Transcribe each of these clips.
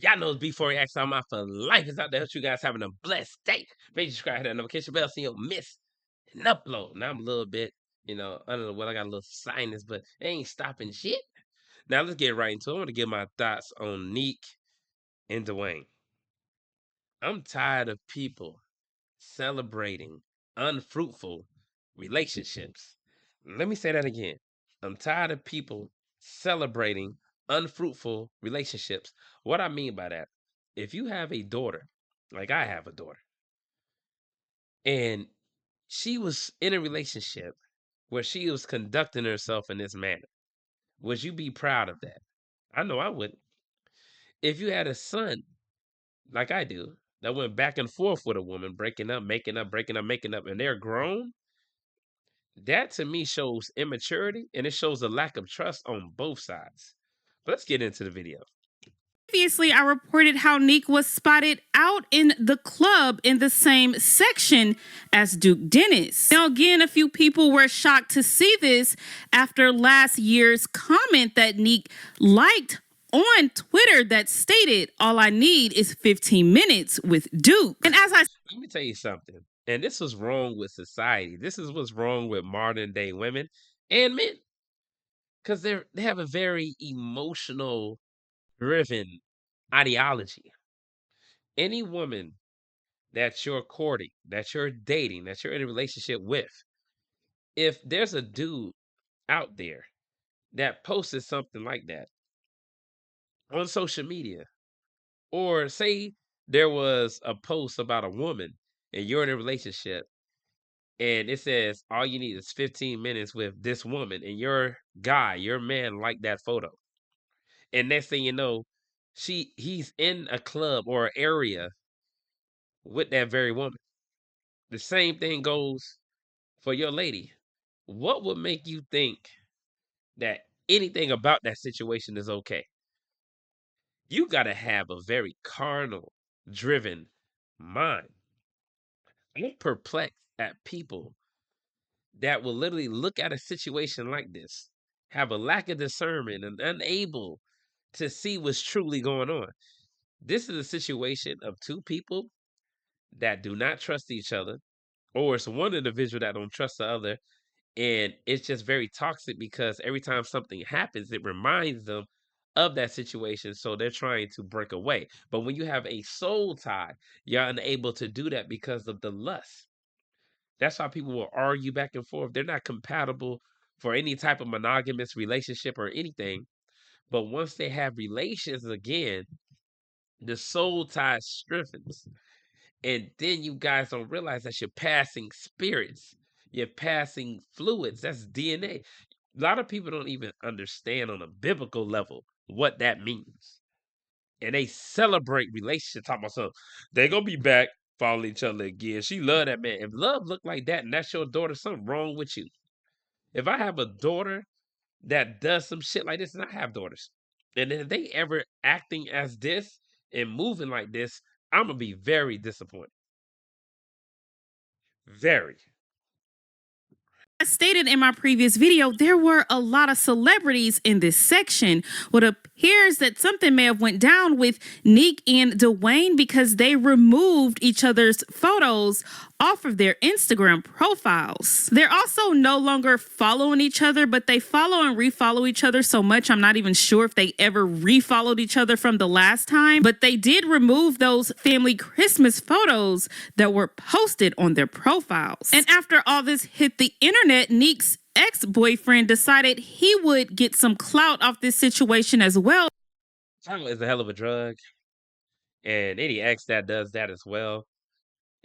Y'all know it's before reacts on my for life is out there. Hope you guys having a blessed day. Make sure you subscribe, hit that notification bell so you don't miss an upload. Now I'm a little bit, under the weather. I got a little sinus, but it ain't stopping shit. Now let's get right into it. I'm gonna give my thoughts on Nique and Dwayne. I'm tired of people celebrating unfruitful relationships. Let me say that again. I'm tired of people celebrating unfruitful relationships. What I mean by that, if you have a daughter, like I have a daughter, and she was in a relationship where she was conducting herself in this manner, would you be proud of that? I know I wouldn't. If you had a son, like I do, that went back and forth with a woman, breaking up, making up, breaking up, making up, and they're grown, that to me shows immaturity and it shows a lack of trust on both sides. But let's get into the video. Previously, I reported how Nique was spotted out in the club in the same section as Duke Dennis. Now, again, a few people were shocked to see this after last year's comment that Nique liked on Twitter that stated, "All I need is 15 minutes with Duke." And as I Let me tell you something. And this was wrong with society. This is what's wrong with modern day women and men. Because they have a very emotional driven ideology. Any woman that you're courting, that you're dating, that you're in a relationship with, if there's a dude out there that posted something like that on social media, or say there was a post about a woman and you're in a relationship and it says all you need is 15 minutes with this woman and your guy, your man liked that photo. And next thing you know, he's in a club or area with that very woman. The same thing goes for your lady. What would make you think that anything about that situation is okay? You got to have a very carnal driven mind. I'm perplexed at people that will literally look at a situation like this, have a lack of discernment and unable to see what's truly going on. This is a situation of two people that do not trust each other, or it's one individual that don't trust the other, and it's just very toxic because every time something happens, it reminds them of that situation, so they're trying to break away. But when you have a soul tie, you're unable to do that because of the lust. That's why people will argue back and forth. They're not compatible for any type of monogamous relationship or anything. But once they have relations again, the soul tie strengthens. And then you guys don't realize that you're passing spirits, you're passing fluids. That's DNA. A lot of people don't even understand on a biblical level what that means. And they celebrate relationships, talking about something. They're gonna be back, follow each other again. She love that man. If love look like that and that's your daughter, something wrong with you. If I have a daughter that does some shit like this, and I have daughters, and if they ever acting as this and moving like this, I'm gonna be very disappointed. Very. stated in my previous video, there were a lot of celebrities in this section. What appears that something may have went down with Nique and Dwayne because they removed each other's photos off of their Instagram profiles. They're also no longer following each other, but they follow and refollow each other so much I'm not even sure if they ever refollowed each other from the last time. But they did remove those family Christmas photos that were posted on their profiles. And after all this hit the internet, Nique's ex-boyfriend decided he would get some clout off this situation as well. Chocolate is a hell of a drug, and any ex that does that as well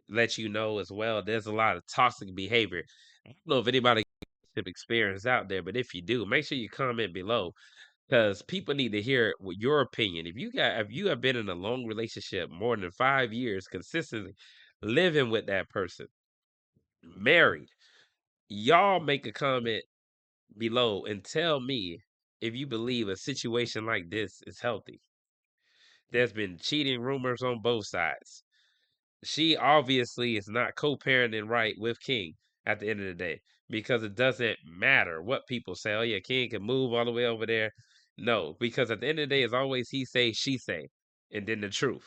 let you know as well. There's a lot of toxic behavior. I don't know if anybody have experience out there, but if you do, make sure you comment below because people need to hear your opinion. If you have been in a long relationship more than 5 years, consistently living with that person, married, y'all make a comment below and tell me if you believe a situation like this is healthy. There's been cheating rumors on both sides. She obviously is not co-parenting right with King at the end of the day because it doesn't matter what people say. Oh yeah, King can move all the way over there. No, because at the end of the day, it's always he say, she say. and then the truth.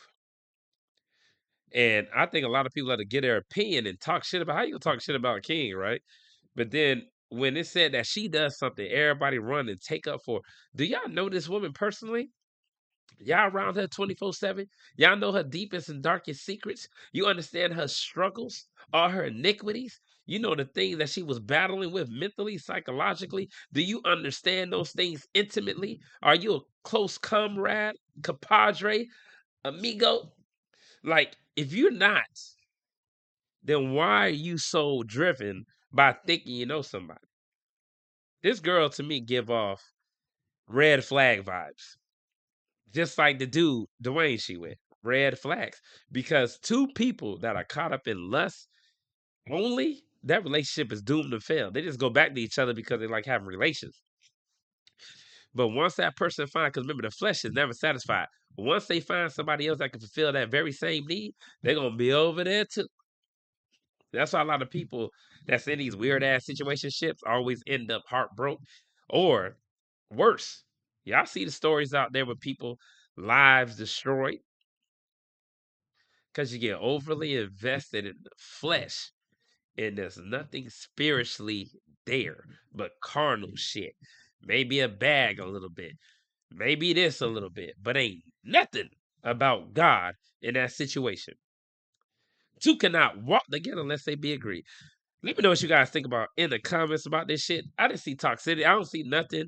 And I think a lot of people have to get their opinion and talk shit about how you talk shit about King, right? But then when it said that she does something, everybody run and take up for. Do y'all know this woman personally? Y'all around her 24/7. Y'all know her deepest and darkest secrets. You understand her struggles, all her iniquities. You know the things that she was battling with mentally, psychologically. Do you understand those things intimately? Are you a close comrade, compadre, amigo? Like, if you're not, then why are you so driven by thinking you know somebody? This girl to me give off red flag vibes. Just like the dude, Dwayne, she with. Red flags. Because two people that are caught up in lust only, that relationship is doomed to fail. They just go back to each other because they like having relations. But once that person finds, because remember, the flesh is never satisfied. Once they find somebody else that can fulfill that very same need, they're going to be over there too. That's why a lot of people that's in these weird ass situationships always end up heartbroken or worse. Y'all see the stories out there with people lives destroyed because you get overly invested in the flesh and there's nothing spiritually there but carnal shit. Maybe a bag a little bit, maybe this a little bit, but ain't nothing about God in that situation. Two cannot walk together unless they be agreed. Let me know what you guys think about in the comments about this shit. I didn't see toxicity. I don't see nothing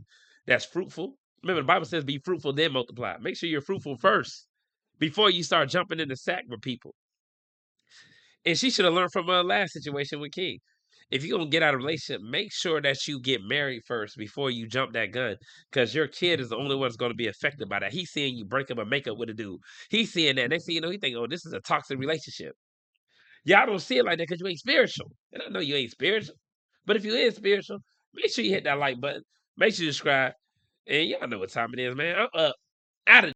that's fruitful. Remember, the Bible says be fruitful, then multiply. Make sure you're fruitful first before you start jumping in the sack with people. And she should have learned from her last situation with King. If you're going to get out of a relationship, make sure that you get married first before you jump that gun. Because your kid is the only one that's going to be affected by that. He's seeing you break up and make up with a dude. He's seeing that. Next thing you know, he think, oh, this is a toxic relationship. Y'all don't see it like that because you ain't spiritual. And I know you ain't spiritual. But if you is spiritual, make sure you hit that like button. Make sure you subscribe. And y'all know what time it is, man. I'm up out of